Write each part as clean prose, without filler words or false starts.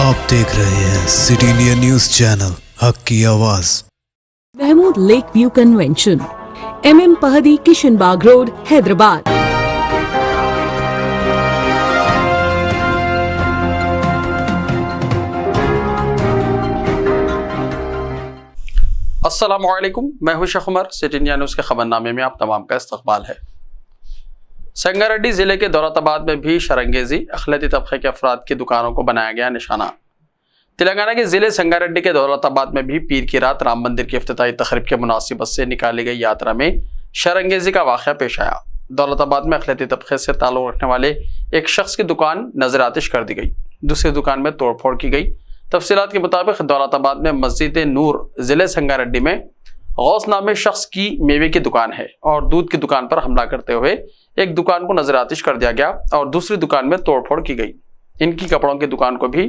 आप देख रहे हैं city India news channel, Haq की Awaaz. Mahmood lake view convention, MM Pahadi, Kishanbagh road, Hyderabad. अस्सलामुअलैकुम, मैं हूं Sheikh Umar. City India news के खबरनामे में आप तमाम का इस्तकबाल है। संगारेड्डी जिले के दौलताबाद में भी शरंगेजी, अखिलती तबके के अफराद की दुकानों को बनाया गया निशाना। तेलंगाना के जिले संगारेड्डी के दौलताबाद में भी पीर की रात राम मंदिर की इफ्तिताई तकरीब के मुनासिबत से निकाली गई यात्रा में शरंगेजी का वाक़या पेश आया। दौलताबाद में अखिलती तबके से ताल्लुक़ रखने वाले एक शख्स की दुकान नजर आतिश कर दी गई, दूसरी दुकान में तोड़फोड़ की गई। तफसीलात के मुताबिक दौलताबाद में मस्जिद नूर जिले संगारेड्डी में गौस नामे शख्स की मेवे की दुकान है और दूध की दुकान पर हमला करते हुए एक दुकान को नजर आतिश कर दिया गया और दूसरी दुकान में तोड़फोड़ की गई। इनकी कपड़ों की दुकान को भी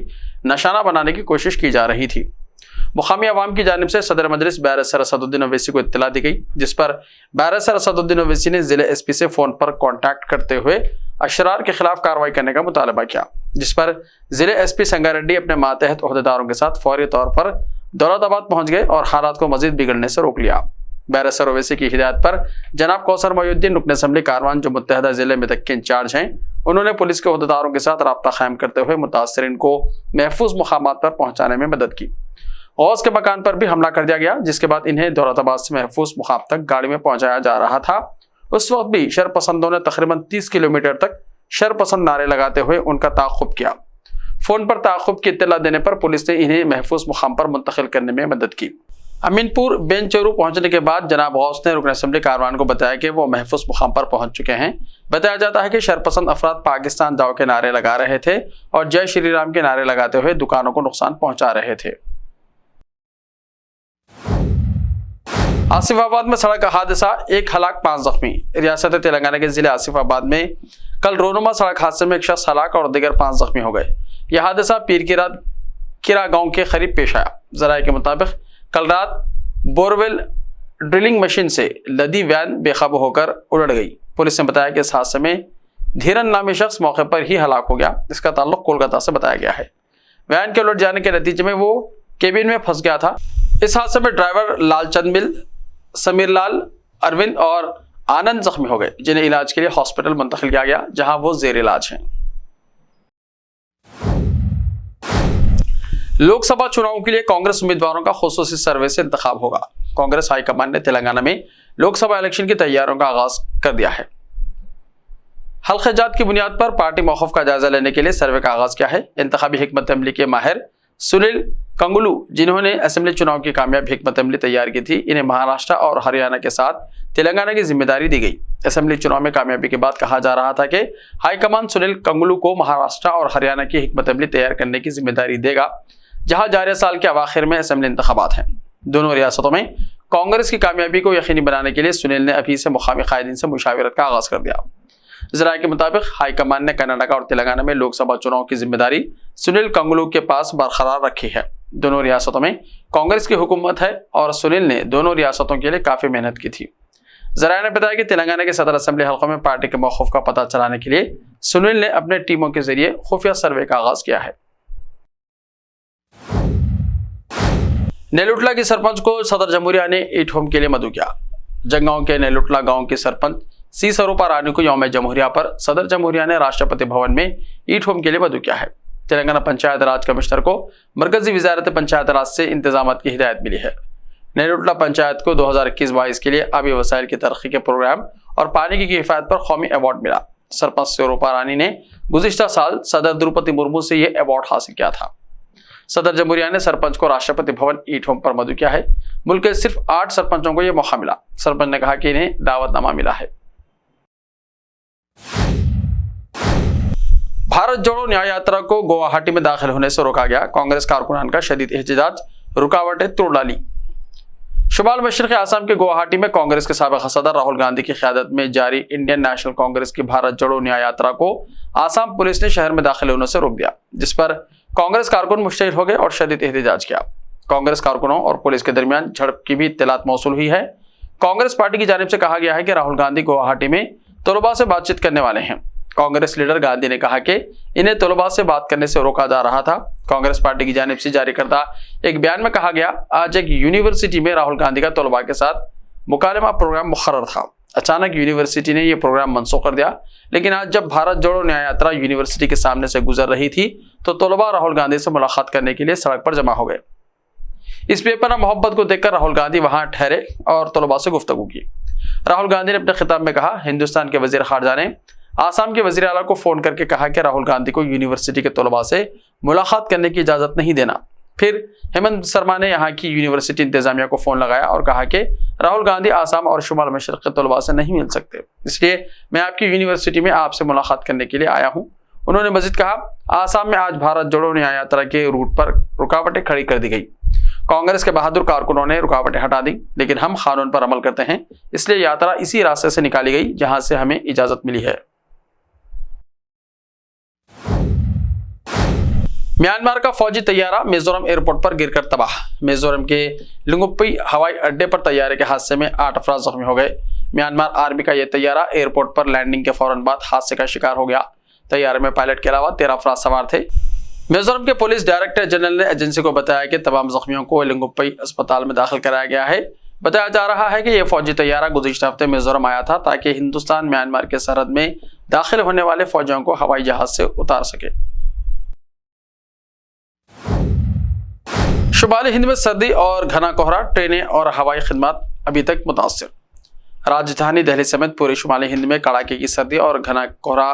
निशाना बनाने की कोशिश की जा रही थी। मुकामी अवाम की जानिब से सदर मजलिस बैरिस्टर असदुद्दीन ओवैसी को इत्तला दी गई, जिस पर बैरिस्टर असदुद्दीन ओवैसी ने जिले SP से फोन पर कॉन्टैक्ट करते हुए अशरार के खिलाफ कार्रवाई करने का मुतालबा किया, जिस पर जिले SP संगारेड्डी अपने मातहत ओहदेदारों के साथ फौरी तौर पर दौलताबाद पहुंच गए और हालात को मजीद बिगड़ने से रोक लिया। बैरिस्टर ओवैसी की हिदायत पर जनाब कौसर मोहिउद्दीन रुकन असम्बली कारवान, जो मुत्तहदा जिले में तक के इंचार्ज हैं, उन्होंने पुलिस के ओहदेदारों के साथ राब्ता कायम करते हुए मुतासरीन को महफूज मुकामात पर पहुंचाने में मदद की। गौस के मकान पर भी हमला कर दिया गया, जिसके बाद इन्हें दौलताबाद से महफूज मुकाम तक गाड़ी में पहुंचाया जा रहा था। उस वक्त भी शरपसंदों ने तकरीबन 30 किलोमीटर तक शरपसंद नारे लगाते हुए उनका ताक़ुब किया। फोन पर ताक़ुब की इत्तला देने पर पुलिस ने इन्हें महफूज मुकाम पर मुंतकिल करने में मदद की। अमीनपुर बेंचरू पहुंचने के बाद जनाब गौस ने रुकन असम्बली कारवान को बताया कि वो महफूज मुकाम पर पहुंच चुके हैं। बताया जाता है कि शरपसंद अफराद पाकिस्तान जाओ के नारे लगा रहे थे और जय श्री राम के नारे लगाते हुए दुकानों को नुकसान पहुंचा रहे थे। आसिफाबाद में सड़क हादसा, 1 हलाक 5 जख्मी। रियासत तेलंगाना के जिले आसिफाबाद में कल रोनुमा सड़क हादसे में एक शख्स हलाक और दीगर 5 जख्मी हो गए। यह हादसा पीर की रात किरा गांव के करीब पेश आया। जराये के मुताबिक कल रात बोरवेल ड्रिलिंग मशीन से लदी वैन बेकाबू होकर उलट गई। पुलिस ने बताया कि इस हादसे में धीरन नामी शख्स मौके पर ही हलाक हो गया, जिसका ताल्लुक कोलकाता से बताया गया है। वैन के उलट जाने के नतीजे में वो केबिन में फंस गया था। इस हादसे में ड्राइवर लालचंद मिल, समीर लाल, अरविंद और आनंद जख्मी हो गए, जिन्हें इलाज के लिए हॉस्पिटल मुंतकिल किया गया, जहां वो जेर इलाज हैं। लोकसभा चुनाव के लिए कांग्रेस उम्मीदवारों का खुसूसी सर्वे से इंतखाब होगा। कांग्रेस हाईकमान ने तेलंगाना में लोकसभा इलेक्शन की तैयारियों का आगाज कर दिया है। हल्क़जात की बुनियाद पर पार्टी मौक़िफ़ का जायजा लेने के लिए सर्वे का आगाज किया है। इंतखाबी हिकमत अमली के माहिर सुनील कंगुलू, जिन्होंने असेंबली चुनाव की कामयाब हिकमत अमली तैयार की थी, इन्हें महाराष्ट्र और हरियाणा के साथ तेलंगाना की जिम्मेदारी दी गई। असेंबली चुनाव में कामयाबी के बाद कहा जा रहा था कि हाईकमान सुनील कंगुलू को महाराष्ट्र और हरियाणा की हिकमत अमली तैयार करने की जिम्मेदारी देगा, जहां जारी साल के अवाखिर में असेंबली इंतखाबात हैं। दोनों रियासतों में कांग्रेस की कामयाबी को यकीनी बनाने के लिए सुनील ने अभी से मुकामी कायदीन से मुशावरत का आगाज कर दिया। जराये के मुताबिक हाईकमान ने कर्नाटक और तेलंगाना में लोकसभा चुनाव की जिम्मेदारी सुनील कंगुलू के पास बरकरार रखी है। दोनों रियासतों में कांग्रेस की हुकूमत है और सुनील ने दोनों रियासतों के लिए काफी मेहनत की थी। जराये ने बताया कि तेलंगाना के सदर असेंबली हल्कों में पार्टी के मौक़िफ़ का पता चलाने के लिए सुनील ने अपने टीमों के जरिए खुफिया सर्वे का आगाज किया है। नेलुटला की सरपंच को सदर जमहूरिया ने ईट होम के लिए मदऊ किया। जंगांव के नेलुटला गांव की सरपंच सी स्वरूपा रानी को यौम जमहूरिया पर सदर जमहूरिया ने राष्ट्रपति भवन में ईट होम के लिए मदऊ किया है। तेलंगाना पंचायत राज कमिश्नर को मरकजी वजारत पंचायत राज से इंतजाम की हिदायत मिली है। नेलुटला पंचायत को 2021-22 के लिए आबी वसाइल की तरक्की के प्रोग्राम और पानी की किफायत पर कौमी अवार्ड मिला। सरपंच स्वरूपा रानी ने गुज़िश्ता साल सदर द्रौपदी मुर्मू से यह अवार्ड हासिल किया था। सदर जमहूरिया ने सरपंच को राष्ट्रपति भवन ईट होम पर मदऊ किया है। मुल्क के सिर्फ 8 सरपंचों को यह मौका मिला। सरपंच ने कहा कि इन्हें दावतनामा मिला है। भारत जोड़ो न्याय यात्रा को गुवाहाटी में दाखिल होने से रोका गया। कांग्रेस कारकुनान का शदीद एहतजाज, रुकावटें तोड़ डाली। शुमाल मशरक़ी आसाम के गुवाहाटी में कांग्रेस के साबिक़ सदर राहुल गांधी की क़यादत में जारी इंडियन नेशनल कांग्रेस की भारत जोड़ो न्याय यात्रा को आसाम पुलिस ने शहर में दाखिल होने से रोक दिया, जिस पर कांग्रेस कारकुन मुश्तइल हो गए और शदीद एहतजाज किया। कांग्रेस कारकुनों और पुलिस के दरमियान झड़प की भी इत्तलात मौसूल हुई है। कांग्रेस पार्टी की जानिब से कहा गया है कि राहुल गांधी गुवाहाटी में तलबा से बातचीत करने वाले हैं। कांग्रेस लीडर गांधी ने कहा कि इन्हें तलबा से बात करने से रोका जा रहा था। कांग्रेस पार्टी की जानिब से जारी करदा एक बयान में कहा गया, आज एक यूनिवर्सिटी में राहुल गांधी का तलबा के साथ मुकालमा प्रोग्राम मुकर्रर था। अचानक यूनिवर्सिटी ने यह प्रोग्राम मनसूख कर दिया, लेकिन आज जब भारत जोड़ो न्याय यात्रा यूनिवर्सिटी के सामने से गुजर रही थी तो तलबा राहुल गांधी से मुलाकात करने के लिए सड़क पर जमा हो गए। इस बेपनाह मोहब्बत को देखकर राहुल गांधी वहां ठहरे और तलबा से गुफ्तगू की। राहुल गांधी ने अपने खिताब में कहा, हिंदुस्तान के वजीर खारजा ने आसाम के वजीर आला को फोन करके कहा कि राहुल गांधी को यूनिवर्सिटी के तलबा से मुलाकात करने की इजाजत नहीं देना। फिर हेमंत शर्मा ने यहाँ की यूनिवर्सिटी इंतजामिया को फोन लगाया और कहा कि राहुल गांधी आसाम और शुमाल मशरक के तलबा से नहीं मिल सकते, इसलिए मैं आपकी यूनिवर्सिटी में आपसे मुलाकात करने के लिए आया हूँ। उन्होंने मजीद कहा, आसाम में आज भारत जोड़ो न्याय यात्रा के रूट पर रुकावटें खड़ी कर दी गई। कांग्रेस के बहादुर कारकुनों ने रुकावटें हटा दी, लेकिन हम कानून पर अमल करते हैं, इसलिए यात्रा इसी रास्ते से निकाली गई जहां से हमें इजाजत मिली है। म्यांमार का फौजी तैयारा मिजोरम एयरपोर्ट पर गिरकर तबाह। मिजोरम के लिंगुप्पी हवाई अड्डे पर तैयारे के हादसे में 8 अफराद जख्मी हो गए। म्यांमार आर्मी का यह तैयारा एयरपोर्ट पर लैंडिंग के फौरन बाद हादसे का शिकार हो गया। तैयारे में पायलट के अलावा 13 अफराद सवार थे। मिजोरम के पुलिस डायरेक्टर जनरल ने एजेंसी को बताया कि तमाम जख्मियों को लिंगुप्पी अस्पताल में दाखिल कराया गया है। बताया जा रहा है कि यह फौजी तैयारा गुज़िश्ता हफ्ते मिजोरम आया था ताकि हिंदुस्तान म्यांमार के सरहद में दाखिल होने वाले फौजियों को हवाई जहाज से उतार सके। शुमाली हिंद में सर्दी और घना कोहरा, ट्रेनें और हवाई खिदमत अभी तक मुतासिर। राजधानी दिल्ली समेत पूरे शुमाली हिंद में कड़ाके की सर्दी और घना कोहरा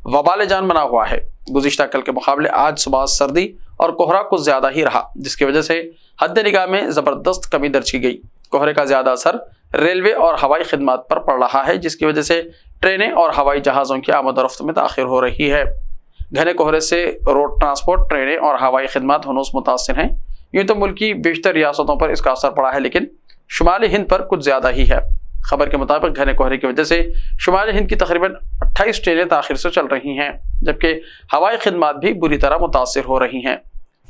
वबाल जान बना हुआ है। गुज़िश्ता कल के मुकाबले आज सुबह सर्दी और कोहरा कुछ ज्यादा ही रहा, जिसकी वजह से हद निगाह में जबरदस्त कमी दर्ज की गई। कोहरे का ज्यादा असर रेलवे और हवाई खिदमत पर पड़ रहा है, जिसकी वजह से ट्रेनें और हवाई जहाज़ों की आमद-ओ-रफ्त में ताख़िर हो रही है। घने कोहरे से रोड ट्रांसपोर्ट, ट्रेनें और हवाई खिदमत हनूस मुतासिर हैं। यूँ तो मुल्क की बेशतर रियासतों पर इसका असर पड़ा है, लेकिन शुमाली हिंद पर कुछ ज्यादा ही है। खबर के मुताबिक घने कोहरे की वजह से शुमाली हिंद की तकरीबन 28 ट्रेनें ताखिर से चल रही हैं, जबकि हवाई खिदमत भी बुरी तरह मुतासिर हो रही हैं।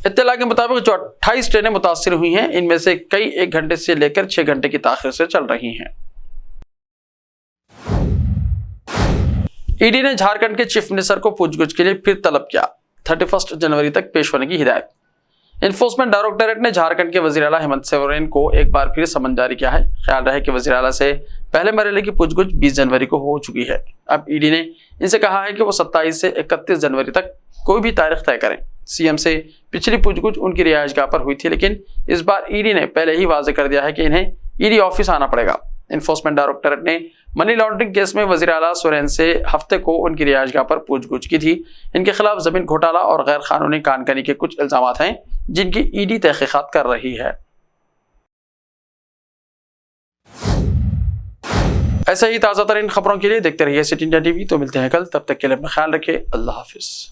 इत्तला के मुताबिक जो 28 ट्रेनें मुतासिर हुई हैं, इनमें से कई 1 घंटे से लेकर 6 घंटे की ताखिर से चल रही हैं। ईडी ने झारखंड के चीफ मिनिस्टर को पूछगछ के लिए फिर तलब किया। 31 जनवरी तक पेश होने की हिदायत। इन्फोर्समेंट डायरेक्टोरेट ने झारखंड के वजीर आला हेमंत सोरेन को एक बार फिर समन जारी किया है। ख्याल रहे कि वजीर आला से पहले मरहले की पूछगछ 20 जनवरी को हो चुकी है। अब ईडी ने इनसे कहा है कि वो 27 से 31 जनवरी तक कोई भी तारीख तय करें। सीएम से पिछली पूछगछ उनकी रिहायशगाह पर हुई थी, लेकिन इस बार ईडी ने पहले ही वाजे कर दिया है कि इन्हें ईडी ऑफिस आना पड़ेगा। इन्फोर्समेंट डायरेक्टोरेट ने मनी लॉन्ड्रिंग केस में वजीर आला सोरेन से हफ्ते को उनकी रिहायशगाह पर पूछगछ की थी। इनके खिलाफ जमीन घोटाला और गैर कानूनी कानकनी के कुछ इल्जामात हैं, जिनकी ईडी तहकीकात कर रही है। ऐसे ही ताज़ा तरीन खबरों के लिए देखते रहिए सिटी इंडिया टीवी। तो मिलते हैं कल, तब तक के लिए अपना ख्याल रखिए। अल्लाह हाफिज।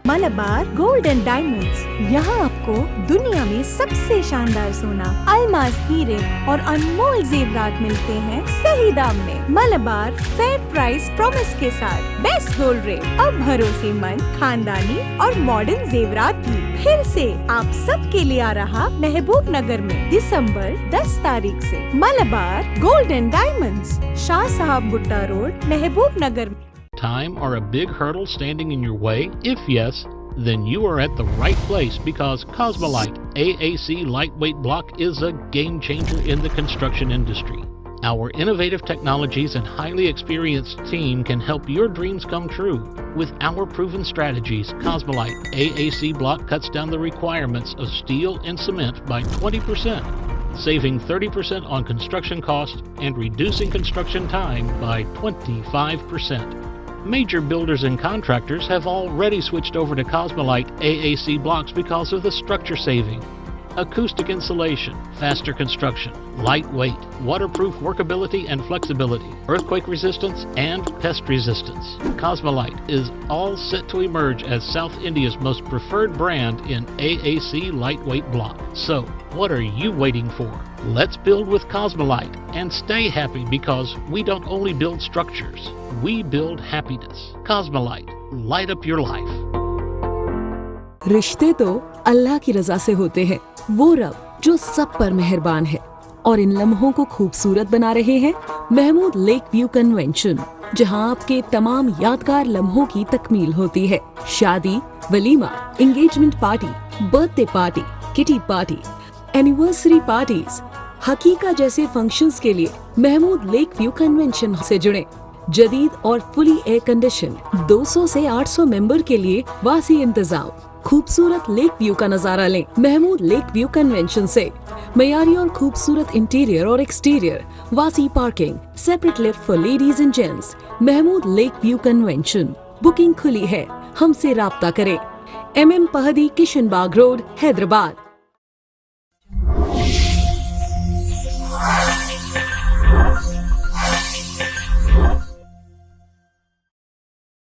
मलबार गोल्ड एंड डायमंड्स, यहाँ आपको दुनिया में सबसे शानदार सोना, अलमास हीरे और अनमोल जेवरात मिलते हैं सही दाम में। मलबार फेयर प्राइस प्रॉमिस के साथ बेस्ट गोल्ड रेट, अब भरोसेमंद, खानदानी और मॉडर्न जेवरात भी फिर से आप सब के लिए आ रहा महबूब नगर में दिसंबर 10 तारीख से। Malabar gold and diamonds, Shah साहब भुट्टा road, Mehboob Nagar. Time or a big hurdle standing in your way? If yes, then you are at the right place, because Cosmolite AAC lightweight block is a game changer in the construction industry. Our innovative technologies and highly experienced team can help your dreams come true. With our proven strategies, Cosmolite AAC block cuts down the requirements of steel and cement by 20%, saving 30% on construction costs and reducing construction time by 25%. Major builders and contractors have already switched over to Cosmolite AAC blocks because of the structure saving, acoustic insulation, faster construction, lightweight, waterproof workability and flexibility, earthquake resistance, and pest resistance. Cosmolite is all set to emerge as South India's most preferred brand in AAC lightweight block. So, what are you waiting for? Let's build with Cosmolite and stay happy, because we don't only build structures, we build happiness. Cosmolite, light up your life. रिश्ते तो अल्लाह की रजा से होते हैं। वो रब जो सब पर मेहरबान है, और इन लम्हों को खूबसूरत बना रहे हैं महमूद लेक व्यू कन्वेंशन, जहां आपके तमाम यादगार लम्हों की तकमील होती है। शादी, वलीमा, engagement party, birthday party, kitty party, anniversary parties, हकीका जैसे फंक्शंस के लिए महमूद लेक व्यू कन्वेंशन से जुड़े। जदीद और फुली एयर कंडीशन 200 से 800 मेंबर के लिए वासी इंतजाम। खूबसूरत लेक व्यू का नजारा लें महमूद लेक व्यू कन्वेंशन से। मयारी और खूबसूरत इंटीरियर और एक्सटीरियर, वासी parking, separate lift for ladies and gents. Mahmood lake view convention. Booking खुली है, हमसे राब्ता करें। MM Pahadi, Kishan Bagh road, Hyderabad.